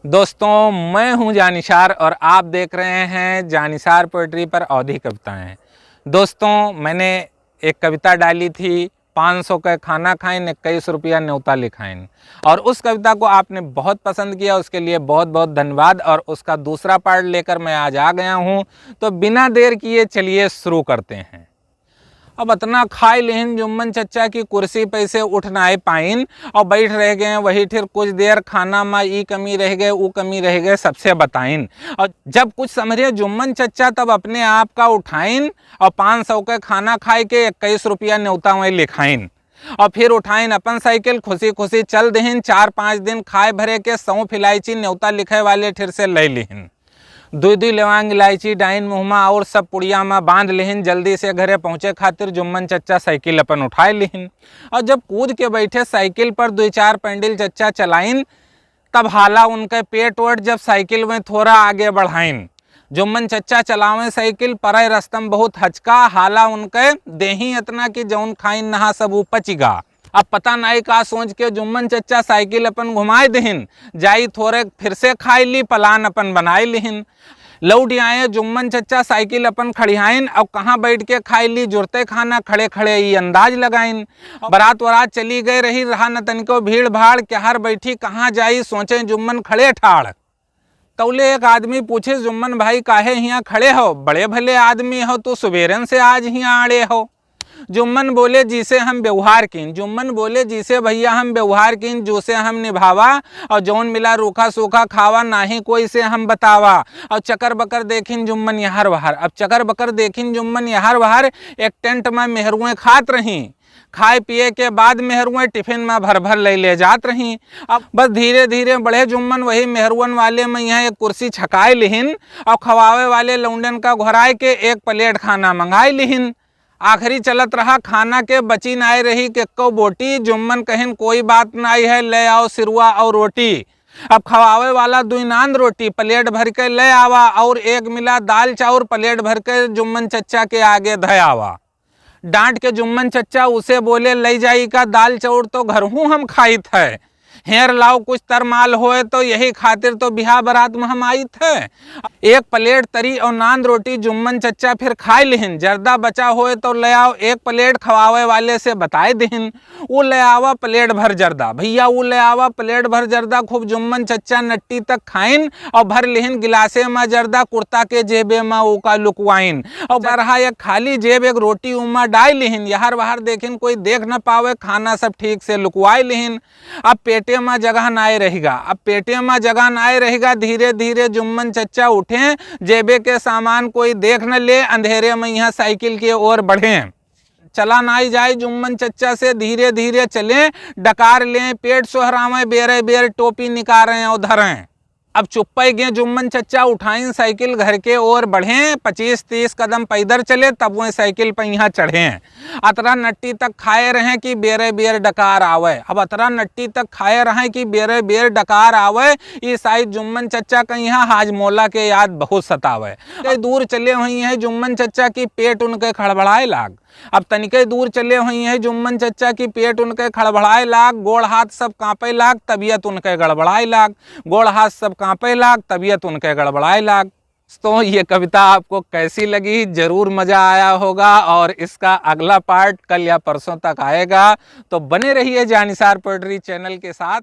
दोस्तों, मैं हूं जानिसार और आप देख रहे हैं जानिसार पोएट्री पर अवधी कविताएं। दोस्तों, मैंने एक कविता डाली थी 500 का खाना खाइन 21 रुपया न्योता लिखाइन, और उस कविता को आपने बहुत पसंद किया, उसके लिए बहुत बहुत धन्यवाद। और उसका दूसरा पार्ट लेकर मैं आज आ गया हूं, तो बिना देर किए चलिए शुरू करते हैं। अब इतना खाई लेहिन जुम्मन चच्चा की कुर्सी पे से उठ ना पाइन और बैठ रह गए वही फिर कुछ देर खाना में ई कमी रह गए वो कमी रह गए सबसे बताइन। और जब कुछ समझे जुम्मन चच्चा तब अपने आप का उठाइन और 500 के खाना खाए के 21 रुपया न्योता वहीं लिखाइन और फिर उठाइन अपन साइकिल खुशी खुशी चल दहिन। 4-5 दिन खाए भरे के सौंफ इलायची न्योता लिखे वाले फिर से ले लिहिन। दूधी लवांग इलायची डाइन मुहमा और सब पुड़िया में बांध लिहिन। जल्दी से घरे पहुँचे खातिर जुम्मन चच्चा साइकिल अपन उठाए लिहिन और जब कूद के बैठे साइकिल पर 2-4 पेंडिल चच्चा चलाइन, तब हाला उनके पेट वट जब साइकिल में थोड़ा आगे बढ़ाइन। जुम्मन चच्चा चलावे साइकिल पर रस्तम बहुत हचका, हाला उनके देही इतना कि जौन खाइन नहा सब उपचिगा। अब पता नहीं का सोच के जुम्मन चच्चा साइकिल अपन घुमाए दहिन, जाई थोड़े फिर से खाई ली, पलान अपन बनाए लिहिन। लौट आए जुम्मन चच्चा साइकिल अपन खड़ियाइन और कहाँ बैठ के खाई ली, जुड़ते खाना खड़े खड़े ये अंदाज लगाइन। बारात वरात चली गई रही, रहा न तनिको भीड़ भाड़, क्यार बैठी कहाँ जाई, सोचे जुम्मन खड़े ठाड़। तौले एक आदमी पूछे, जुम्मन भाई काहे यहाँ खड़े हो, बड़े भले आदमी हो, तो सुबेरन से आज यहाँ आड़े हो। जुम्मन बोले, जिसे हम व्यवहार कीन। जुम्मन बोले, जिसे भैया हम व्यवहार कीन, जो से हम निभावा और जौन मिला रूखा सूखा खावा, ना ही कोई से हम बतावा। और चकर बकर देखिन जुम्मन यहार वहार। अब चकर बकर देखिन जुम्मन यहार वहार, एक टेंट में मेहरुएं खात रही। खाए पिए के बाद मेहरुएं टिफिन में भर भर ले जात रही। अब बस धीरे धीरे बढ़े जुम्मन वही मेहरुअन वाले में यहाँ एक कुर्सी छकाए लिहिन और खवावे वाले लौंडन का घुराए के एक प्लेट खाना मंगाए लिहिन। आखिरी चलत रहा खाना के बची नाई रही केक्को बोटी। जुम्मन कहिन कोई बात नाई है, ले आओ सिरुआ और रोटी। अब खवावे वाला 2 नान रोटी प्लेट भर के ले आवा और एक मिला दाल चाउर प्लेट भर के जुम्मन चच्चा के आगे धयावा। डांट के जुम्मन चच्चा उसे बोले, ले जाई का दाल चाउर तो घर हूँ हम खाई थे, हेर लाओ कुछ तरमाल होए तो यही खातिर तो बिहार बारात में हम आई थे। एक प्लेट तरी और नान रोटी जुम्मन चच्चा फिर खाए लिहिन। जर्दा बचा होए तो ले आओ, एक प्लेट खवावे वाले से बताए दिहिन। वो ले आवा प्लेट भर जर्दा, भैया वो ले आवा प्लेट भर जर्दा। खूब जुम्मन चच्चा नट्टी तक खाइन और भर लिहिन गिलासे में जर्दा, कुर्ता के जेबे में उका लुकवाइन और बरहा एक खाली जेब एक रोटी उमा डाल लिहिन। यहार बाहर देखिन कोई देख न पावे, खाना सब ठीक से लुकवाए लिहिन। अब पेटे में जगह नाए रहेगा, अब पेटे में जगह नाए रहेगा। धीरे धीरे जुम्मन चच्चा उठे, जेबे के सामान कोई देख न ले, अंधेरे में यहाँ साइकिल की ओर बढ़े। चला नाई जाए जुम्मन चच्चा से धीरे धीरे चले, डकार लें पेट सोहरावें, बेरे बेर टोपी निकारें और धरें। अब चुप्पे गए जुम्मन चच्चा उठाइन साइकिल घर के ओर बढ़े। 25-30 कदम पैदल चले, तब वह साइकिल पर यहाँ चढ़े। अतरा नट्टी तक खाए रहे कि बेरे बेर डकार आवे। अब अतरा नट्टी तक खाए रहे कि बेरे बेर डकार आवे। इस साइड जुम्मन चच्चा का यहाँ हाजमोला के याद बहुत सतावे। कई दूर चले हुई हैं जुम्मन चच्चा की पेट उनके खड़बड़ाए लाग। अब तनिके दूर चले हुई हैं जुम्मन चच्चा की पेट उनके खड़बड़ाए लाग। गोड़ हाथ सब कांपे लाग, तबीयत उनके गड़बड़ाए लाग। गोड़ हाथ सब कांपे लाग, तबीयत उनके गड़बड़ाए लाग। तो ये कविता आपको कैसी लगी? जरूर मजा आया होगा और इसका अगला पार्ट कल या परसों तक आएगा। तो बने रहिए जानिसार पोएट्री चैनल के साथ।